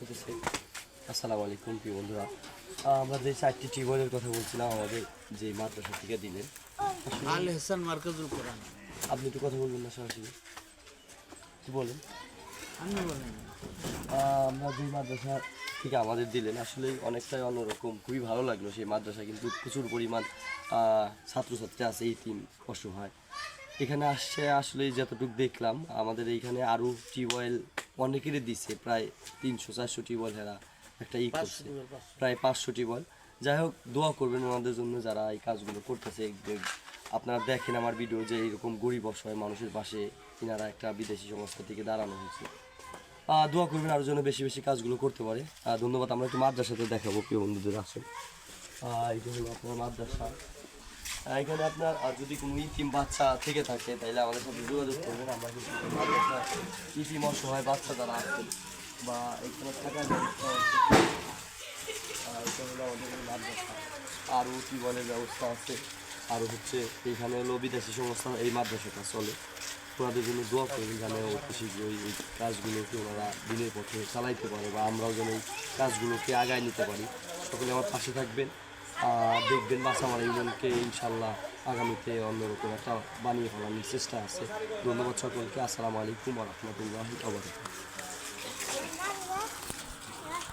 হতেছে। আসসালামু আলাইকুম প্রিয় বন্ধুরা, আমরা যে 4টি টিউবওয়েলের কথা বলছিলাম আমাদের যে মাদ্রাসা থেকে দিলেন, আল হাসান মার্কাজুল কোরআন। আপনি একটু কথা বলবেন না সরাসরি, কি বলেন? আপনি বলেন। আমরা যে মাদ্রাসা থেকে আমাদের দিলেন আসলে অনেকটাই অন্যরকম, খুবই ভালো লাগলো। সেই মাদ্রাসা কিন্তু প্রচুর পরিমাণ ছাত্রছাত্রী আছে, এই তিন অসহায় এখানে আসছে। আসলে যতটুকু দেখলাম আমাদের এইখানে আরও টিউবওয়েল অনেকেরই দিচ্ছে, প্রায় 300-400 টিউবওয়েল হেরা একটা করছে, প্রায় 500 টিউবওয়েল। যাই হোক, দোয়া করবেন ওনাদের জন্য যারা এই কাজগুলো করতেছে। আপনারা দেখেন আমার ভিডিও যে এইরকম গরিব অসহায় মানুষের পাশে ইনারা একটা বিদেশি সংস্থা থেকে দাঁড়ানো হয়েছে। দোয়া করবেন আরও যেন বেশি বেশি কাজগুলো করতে পারে। ধন্যবাদ। আমরা একটু মাদ্রাসাতে দেখাবো প্রিয় বন্ধুদের। আসুন, এটা হলো আপনার মাদ্রাসা। এখানে আপনার যদি কোনো ইতিম বাচ্চা থেকে থাকে তাহলে আমাদের সাথে যোগাযোগ করবেন। আমরা কিন্তু মাদ্রাসা ইতিম অসহায় বাচ্চা যারা আছেন বা এখানে থাকার ব্যবস্থা আছে, এটা হলো আমাদের মাদ্রাসা। আরও টিউবওয়েলের ব্যবস্থা আছে, আরও হচ্ছে এইখানে হলো বিদেশি সংস্থা এই মাদ্রাসাটা চলে। ওনাদের জন্য দোয়া করবেন যেন অতি শীঘ্রই এই কাজগুলোকে ওনারা দিনের পথে চালাইতে পারে বা আমরাও যেন এই কাজগুলোকে আগায় নিতে পারি। সকলে আমার পাশে থাকবেন, দেখবেন মাছামারা ইউনিয়নকে ইনশাল্লাহ আগামীতে অন্যরকম একটা বানিয়ে ফেলানোর চেষ্টা আছে। ধন্যবাদ সকলকে। আসসালামু আলাইকুম ওয়া রাহমাতুল্লাহি ওয়া বারাকাতুহু।